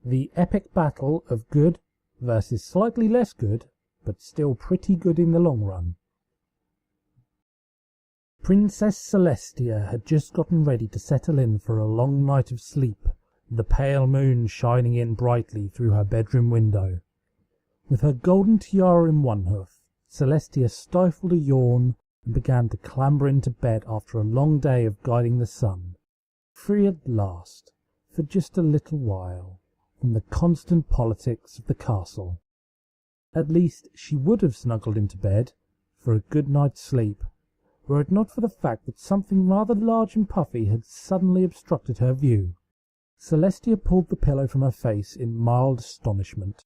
The epic battle of good versus slightly less good, but still pretty good in the long run. Princess Celestia had just gotten ready to settle in for a long night of sleep, the pale moon shining in brightly through her bedroom window. With her golden tiara in one hoof, Celestia stifled a yawn and began to clamber into bed after a long day of guiding the sun, free at last, for just a little while, from the constant politics of the castle. At least she would have snuggled into bed for a good night's sleep, were it not for the fact that something rather large and puffy had suddenly obstructed her view. Celestia pulled the pillow from her face in mild astonishment,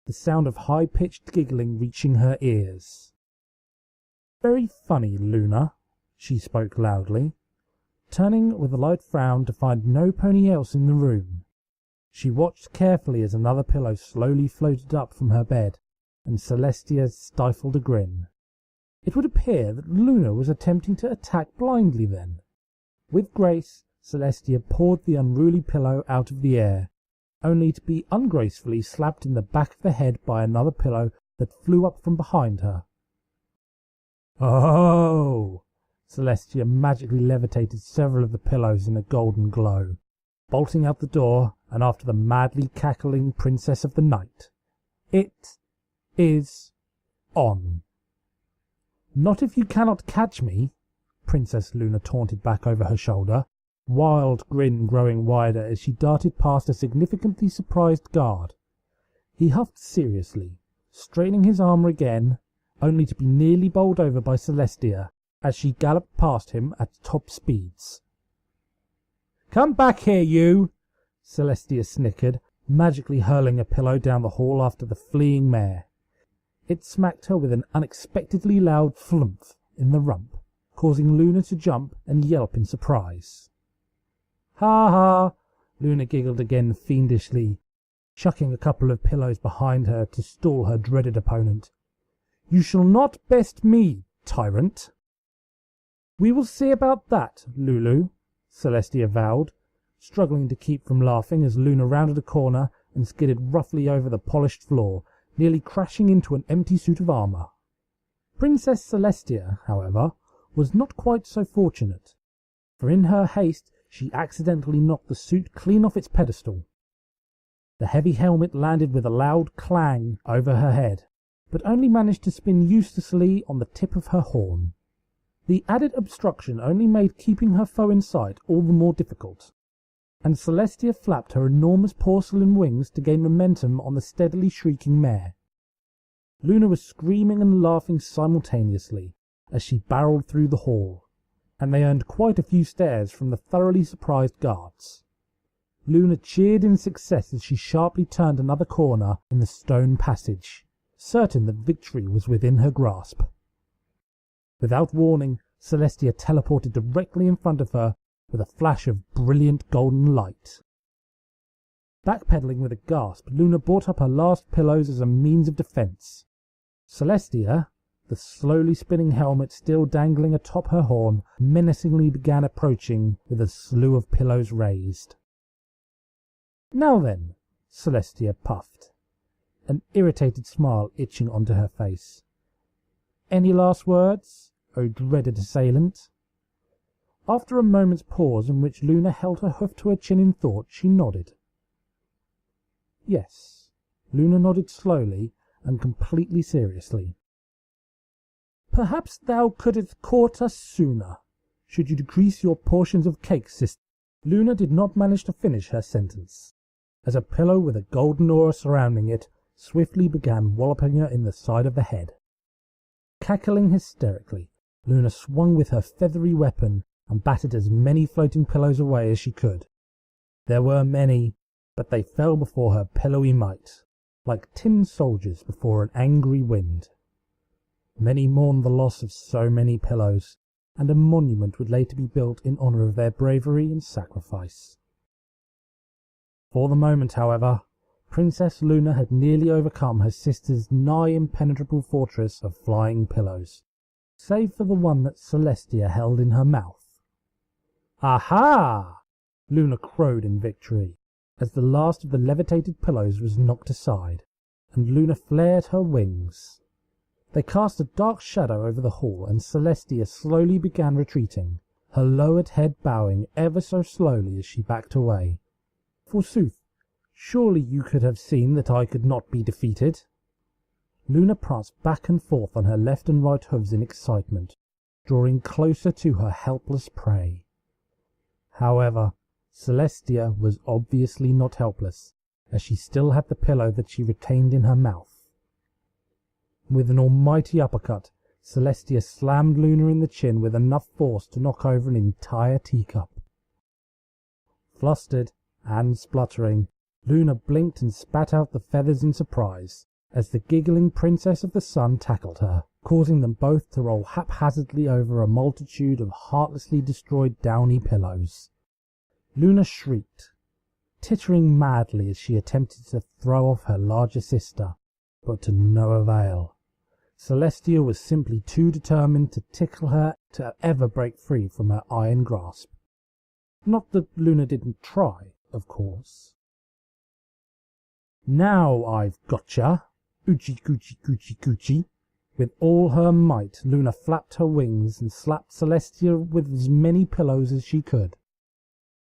the sound of high-pitched giggling reaching her ears. "Very funny, Luna," she spoke loudly, turning with a light frown to find nobody else in the room. She watched carefully as another pillow slowly floated up from her bed, and Celestia stifled a grin. It would appear that Luna was attempting to attack blindly then. With grace, Celestia poured the unruly pillow out of the air, only to be ungracefully slapped in the back of the head by another pillow that flew up from behind her. "Oh!" Celestia magically levitated several of the pillows in a golden glow, bolting out the door and after the madly cackling princess of the night. "It is on." "Not if you cannot catch me," Princess Luna taunted back over her shoulder, wild grin growing wider as she darted past a significantly surprised guard. He huffed seriously, straining his armor again, only to be nearly bowled over by Celestia as she galloped past him at top speeds. "Come back here, you!" Celestia snickered, magically hurling a pillow down the hall after the fleeing mare. It smacked her with an unexpectedly loud flumph in the rump, causing Luna to jump and yelp in surprise. "Ha ha!" Luna giggled again fiendishly, chucking a couple of pillows behind her to stall her dreaded opponent. "You shall not best me, tyrant!" "We will see about that, Lulu," Celestia vowed, struggling to keep from laughing as Luna rounded a corner and skidded roughly over the polished floor, nearly crashing into an empty suit of armor. Princess Celestia, however, was not quite so fortunate, for in her haste she accidentally knocked the suit clean off its pedestal. The heavy helmet landed with a loud clang over her head, but only managed to spin uselessly on the tip of her horn. The added obstruction only made keeping her foe in sight all the more difficult, and Celestia flapped her enormous porcelain wings to gain momentum on the steadily shrieking mare. Luna was screaming and laughing simultaneously as she barreled through the hall, and they earned quite a few stares from the thoroughly surprised guards. Luna cheered in success as she sharply turned another corner in the stone passage, certain that victory was within her grasp. Without warning, Celestia teleported directly in front of her with a flash of brilliant golden light. Backpedaling with a gasp, Luna brought up her last pillows as a means of defense. Celestia, the slowly spinning helmet still dangling atop her horn, menacingly began approaching with a slew of pillows raised. "Now then," Celestia puffed, an irritated smile itching onto her face. "Any last words, O dreaded assailant?" After a moment's pause in which Luna held her hoof to her chin in thought, she nodded. Yes, Luna nodded slowly and completely seriously. "Perhaps thou couldst caught us sooner, should you decrease your portions of cake, sister." Luna did not manage to finish her sentence, as a pillow with a golden aura surrounding it swiftly began walloping her in the side of the head. Cackling hysterically, Luna swung with her feathery weapon and battered as many floating pillows away as she could. There were many, but they fell before her pillowy might, like tin soldiers before an angry wind. Many mourned the loss of so many pillows, and a monument would later be built in honor of their bravery and sacrifice. For the moment, however, Princess Luna had nearly overcome her sister's nigh impenetrable fortress of flying pillows, save for the one that Celestia held in her mouth. "Aha!" Luna crowed in victory, as the last of the levitated pillows was knocked aside, and Luna flared her wings. They cast a dark shadow over the hall, and Celestia slowly began retreating, her lowered head bowing ever so slowly as she backed away. Forsooth, surely you could have seen that I could not be defeated. Luna pranced back and forth on her left and right hooves in excitement, drawing closer to her helpless prey. However, Celestia was obviously not helpless, as she still had the pillow that she retained in her mouth. With an almighty uppercut, Celestia slammed Luna in the chin with enough force to knock over an entire teacup. Flustered and spluttering, Luna blinked and spat out the feathers in surprise, as the giggling Princess of the Sun tackled her, causing them both to roll haphazardly over a multitude of heartlessly destroyed downy pillows. Luna shrieked, tittering madly as she attempted to throw off her larger sister, but to no avail. Celestia was simply too determined to tickle her to ever break free from her iron grasp. Not that Luna didn't try, of course. "Now I've gotcha! Oochie coochie coochie coochie!" With all her might, Luna flapped her wings and slapped Celestia with as many pillows as she could,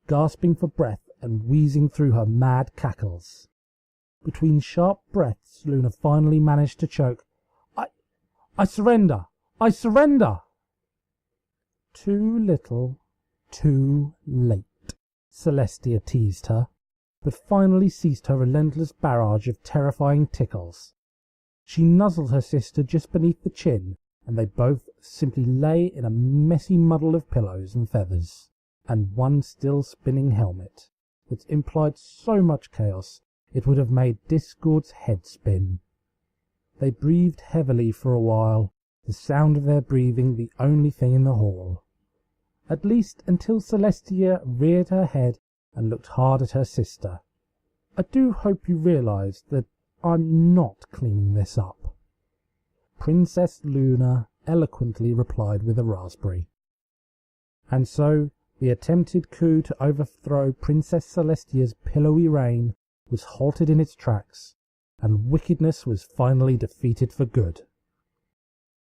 gasping for breath and wheezing through her mad cackles. Between sharp breaths, Luna finally managed to choke, I surrender! I surrender!" Too little, too late, Celestia teased her, but finally ceased her relentless barrage of terrifying tickles. She nuzzled her sister just beneath the chin, and they both simply lay in a messy muddle of pillows and feathers, and one still spinning helmet that implied so much chaos it would have made Discord's head spin. They breathed heavily for a while, the sound of their breathing the only thing in the hall. At least until Celestia reared her head and looked hard at her sister. "I do hope you realize that I'm not cleaning this up." Princess Luna eloquently replied with a raspberry. And so the attempted coup to overthrow Princess Celestia's pillowy reign was halted in its tracks, and wickedness was finally defeated for good.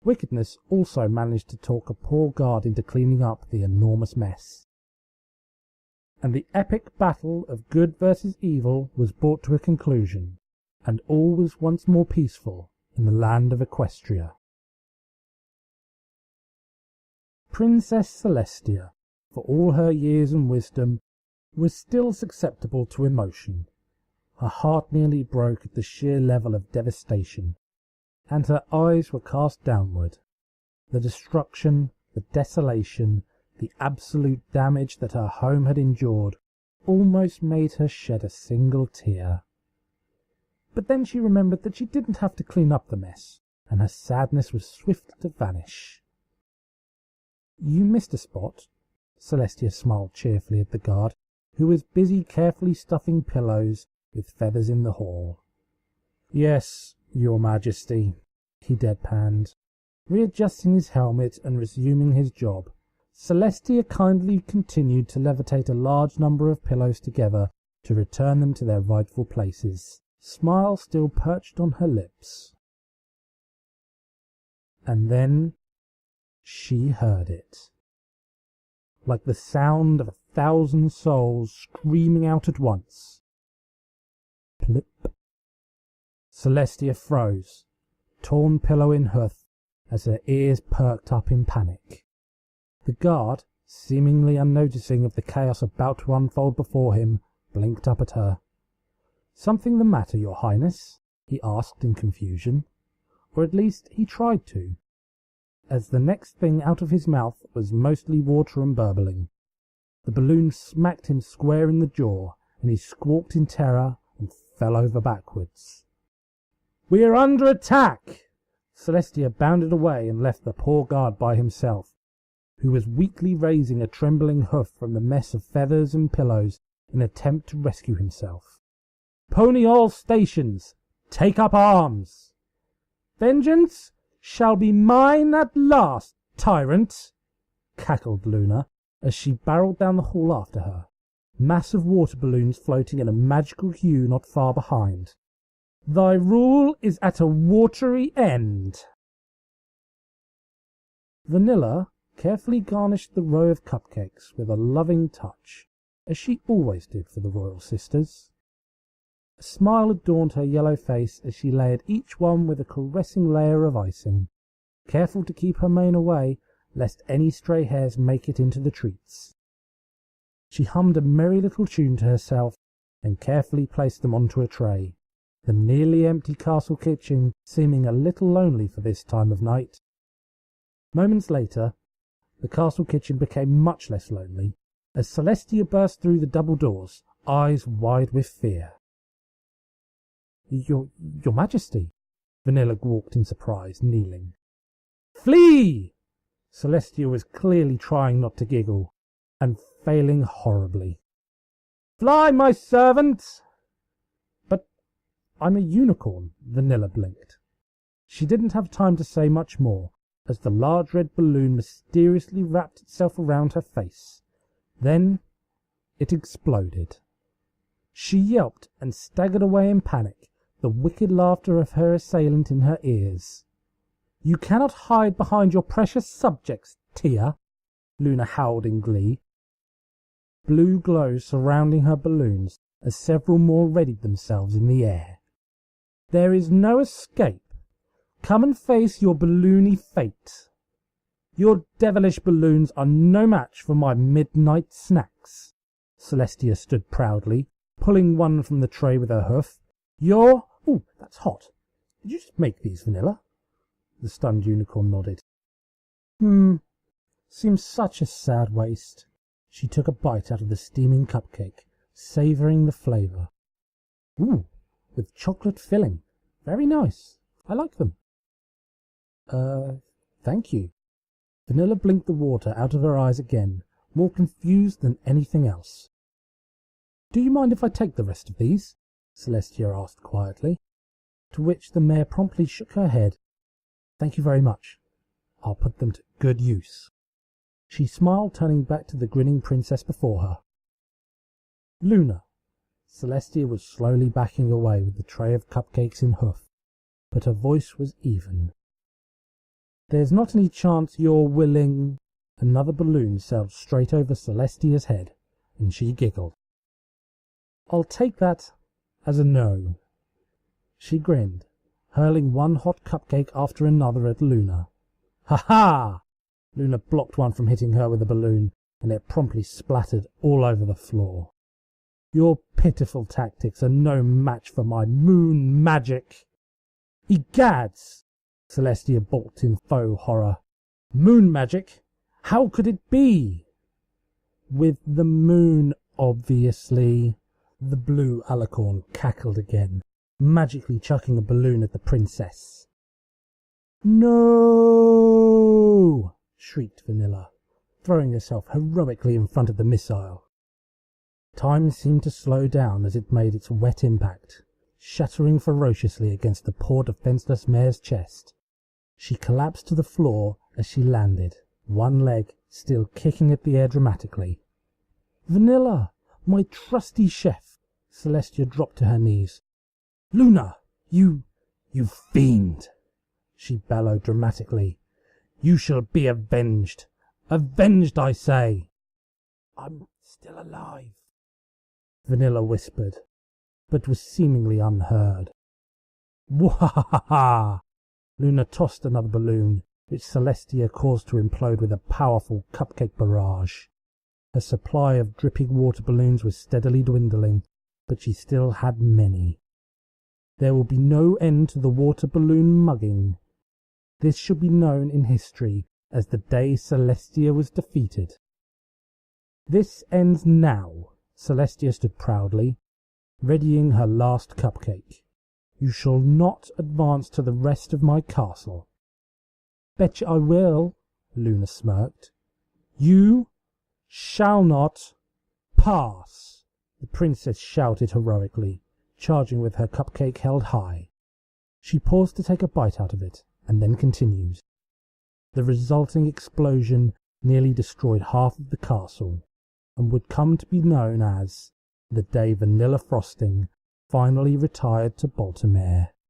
Wickedness also managed to talk a poor guard into cleaning up the enormous mess. And the epic battle of good versus evil was brought to a conclusion, and all was once more peaceful in the land of Equestria. Princess Celestia, for all her years and wisdom, was still susceptible to emotion. Her heart nearly broke at the sheer level of devastation, and her eyes were cast downward. The destruction, the desolation, the absolute damage that her home had endured almost made her shed a single tear. But then she remembered that she didn't have to clean up the mess, and her sadness was swift to vanish. "You missed a spot," Celestia smiled cheerfully at the guard, who was busy carefully stuffing pillows with feathers in the hall. "Yes, Your Majesty," he deadpanned. Readjusting his helmet and resuming his job, Celestia kindly continued to levitate a large number of pillows together to return them to their rightful places, smile still perched on her lips. And then she heard it. Like the sound of 1,000 souls screaming out at once. Plip. Celestia froze, torn pillow in hoof, as her ears perked up in panic. The guard, seemingly unnoticing of the chaos about to unfold before him, blinked up at her. "Something the matter, Your Highness?" he asked in confusion, or at least he tried to, as the next thing out of his mouth was mostly water and burbling. The balloon smacked him square in the jaw, and he squawked in terror and fell over backwards. "We are under attack!" Celestia bounded away and left the poor guard by himself, who was weakly raising a trembling hoof from the mess of feathers and pillows in an attempt to rescue himself. "Pony all stations! Take up arms! Vengeance shall be mine at last, tyrant!" cackled Luna, as she barreled down the hall after her, massive water balloons floating in a magical hue not far behind. Thy rule is at a watery end. Vanilla carefully garnished the row of cupcakes with a loving touch, as she always did for the royal sisters. A smile adorned her yellow face as she layered each one with a caressing layer of icing, careful to keep her mane away lest any stray hairs make it into the treats. She hummed a merry little tune to herself and carefully placed them onto a tray, the nearly empty castle kitchen seeming a little lonely for this time of night. Moments later, the castle kitchen became much less lonely, as Celestia burst through the double doors, eyes wide with fear. Your Majesty, Vanilla walked in surprise, kneeling. Flee! Celestia was clearly trying not to giggle, and failing horribly. Fly, my servant! But I'm a unicorn, Vanilla blinked. She didn't have time to say much more, as the large red balloon mysteriously wrapped itself around her face. Then it exploded. She yelped and staggered away in panic, the wicked laughter of her assailant in her ears. You cannot hide behind your precious subjects, Tia, Luna howled in glee. Blue glows surrounding her balloons as several more readied themselves in the air. There is no escape. Come and face your balloony fate. Your devilish balloons are no match for my midnight snacks. Celestia stood proudly, pulling one from the tray with her hoof. You're... Ooh, that's hot. Did you just make these, Vanilla? The stunned unicorn nodded. Seems such a sad waste. She took a bite out of the steaming cupcake, savouring the flavour. Ooh, with chocolate filling. Very nice. I like them. Thank you. Vanilla blinked the water out of her eyes again, more confused than anything else. Do you mind if I take the rest of these? Celestia asked quietly, to which the mare promptly shook her head. Thank you very much. I'll put them to good use. She smiled, turning back to the grinning princess before her. Luna. Celestia was slowly backing away with the tray of cupcakes in hoof, but her voice was even. There's not any chance you're willing... Another balloon sailed straight over Celestia's head, and she giggled. I'll take that as a no. She grinned, hurling one hot cupcake after another at Luna. Ha-ha! Luna blocked one from hitting her with a balloon, and it promptly splattered all over the floor. Your pitiful tactics are no match for my moon magic. Egads! Celestia balked in faux horror. Moon magic? How could it be? With the moon, obviously. The blue alicorn cackled again, magically chucking a balloon at the princess. No! Shrieked Vanilla, throwing herself heroically in front of the missile. Time seemed to slow down as it made its wet impact, shattering ferociously against the poor defenseless mare's chest. She collapsed to the floor as she landed, one leg still kicking at the air dramatically. Vanilla, my trusty chef! Celestia dropped to her knees. Luna, you fiend! She bellowed dramatically. You shall be avenged. Avenged, I say! I'm still alive, Vanilla whispered, but was seemingly unheard. Wahahaha! Luna tossed another balloon, which Celestia caused to implode with a powerful cupcake barrage. Her supply of dripping water balloons was steadily dwindling, but she still had many. There will be no end to the water balloon mugging. This should be known in history as the day Celestia was defeated. This ends now, Celestia stood proudly, readying her last cupcake. You shall not advance to the rest of my castle. Betcha I will, Luna smirked. You shall not pass, the princess shouted heroically, charging with her cupcake held high. She paused to take a bite out of it, and then continued. The resulting explosion nearly destroyed half of the castle, and would come to be known as the day Vanilla Frosting finally retired to Baltimore.